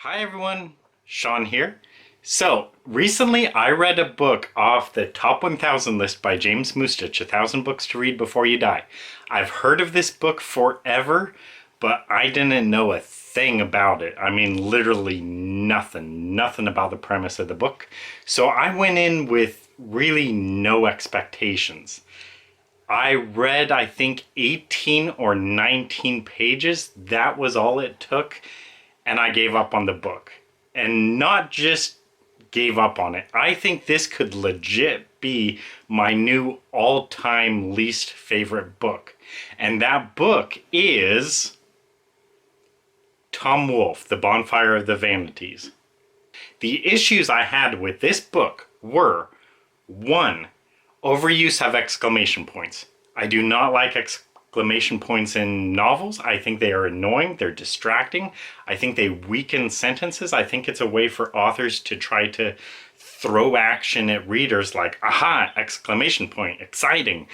Hi everyone, Sean here. So, recently I read a book off the top 1000 list by James Mustich, 1000 Books to Read Before You Die. I've heard of this book forever, but I didn't know a thing about it. I mean, literally nothing about the premise of the book. So I went in with really no expectations. I read, I think, 18 or 19 pages. That was all it took. And I gave up on the book. And not just gave up on it. I think this could legit be my new all-time least favorite book. And that book is Tom Wolfe, The Bonfire of the Vanities. The issues I had with this book were, 1, overuse of exclamation points. I do not like exclamation points in novels. I think they are annoying, they're distracting. I think they weaken sentences. I think it's a way for authors to try to throw action at readers like, aha, exclamation point, exciting.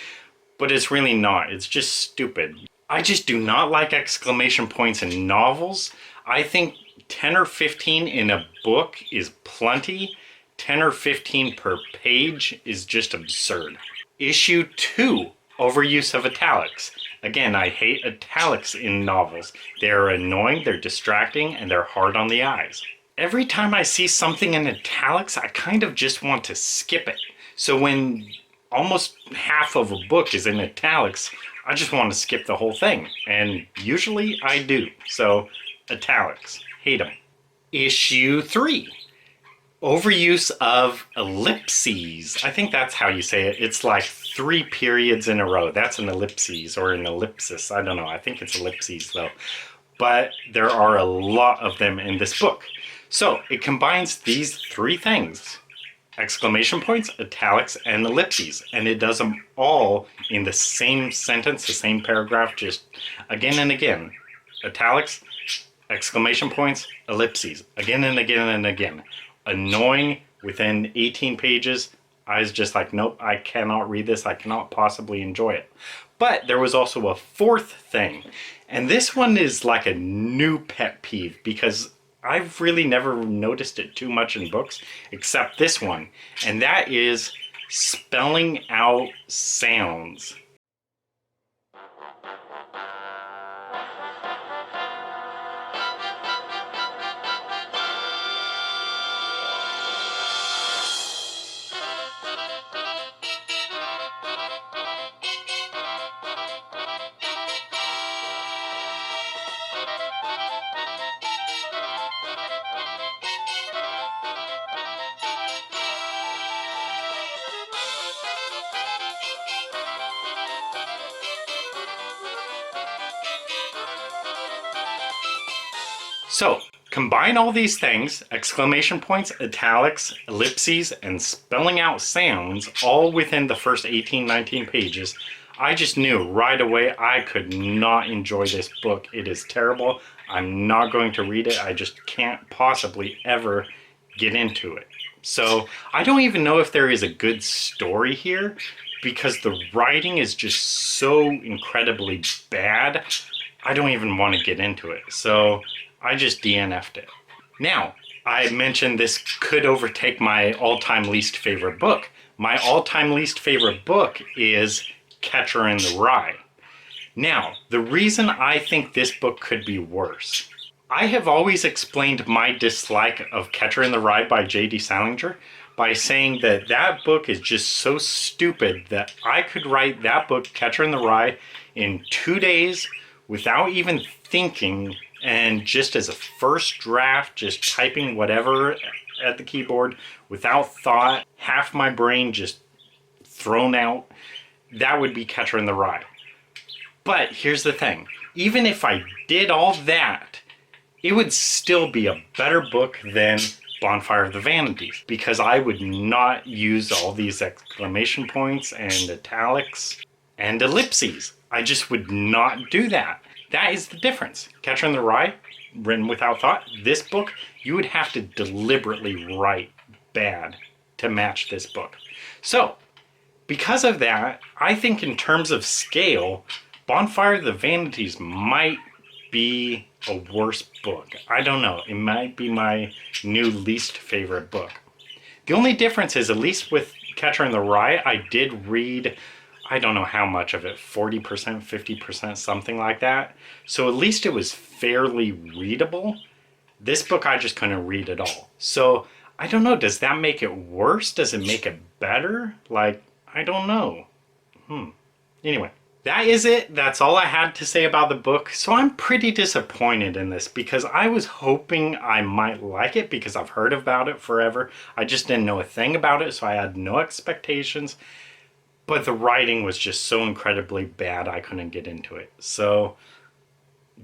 But it's really not, it's just stupid. I just do not like exclamation points in novels. I think 10 or 15 in a book is plenty. 10 or 15 per page is just absurd. Issue 2, overuse of italics. Again, I hate italics in novels. They're annoying, they're distracting, and they're hard on the eyes. Every time I see something in italics, I kind of just want to skip it. So when almost half of a book is in italics, I just want to skip the whole thing. And usually I do. So italics, hate them. Issue 3. Overuse of ellipses. I think that's how you say it. It's like 3 periods in a row. That's an ellipsis or an ellipsis. I don't know. I think it's ellipses though. But there are a lot of them in this book. So it combines these 3 things. Exclamation points, italics, and ellipses. And it does them all in the same sentence, the same paragraph, just again and again. Italics, exclamation points, ellipses. Again and again and again. Annoying. Within 18 pages, I was just like, nope, I cannot read this. I cannot possibly enjoy it. But there was also a 4th thing. And this one is like a new pet peeve because I've really never noticed it too much in books, except this one. And that is spelling out sounds. So, combine all these things, exclamation points, italics, ellipses, and spelling out sounds, all within the first 18, 19 pages. I just knew right away I could not enjoy this book. It is terrible. I'm not going to read it. I just can't possibly ever get into it. So, I don't even know if there is a good story here because the writing is just so incredibly bad. I don't even want to get into it. So, I just DNF'd it. Now, I mentioned this could overtake my all-time least favorite book. My all-time least favorite book is Catcher in the Rye. Now, the reason I think this book could be worse. I have always explained my dislike of Catcher in the Rye by J.D. Salinger by saying that that book is just so stupid that I could write that book, Catcher in the Rye, in 2 days without even thinking, and just as a first draft, just typing whatever at the keyboard without thought, half my brain just thrown out. That would be Catcher in the Rye. But here's the thing. Even if I did all that, it would still be a better book than Bonfire of the Vanities because I would not use all these exclamation points and italics and ellipses. I just would not do that. That is the difference. Catcher in the Rye, written without thought. This book, you would have to deliberately write bad to match this book. So, because of that, I think in terms of scale, Bonfire of the Vanities might be a worse book. I don't know. It might be my new least favorite book. The only difference is, at least with Catcher in the Rye, I did read, I don't know how much of it, 40%, 50%, something like that. So at least it was fairly readable. This book I just couldn't read at all. So I don't know, does that make it worse? Does it make it better? Like, I don't know. Anyway, that is it. That's all I had to say about the book. So I'm pretty disappointed in this because I was hoping I might like it because I've heard about it forever. I just didn't know a thing about it, so I had no expectations. But the writing was just so incredibly bad I couldn't get into it. So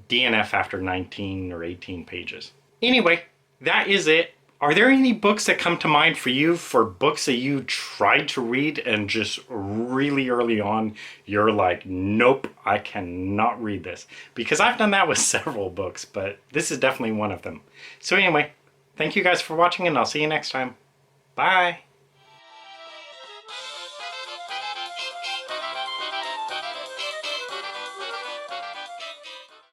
DNF after 19 or 18 pages. Anyway, that is it. Are there any books that come to mind for you, for books that you tried to read and just really early on you're like, nope, I cannot read this? Because I've done that with several books, but this is definitely one of them. So anyway, thank you guys for watching, and I'll see you next time. Bye!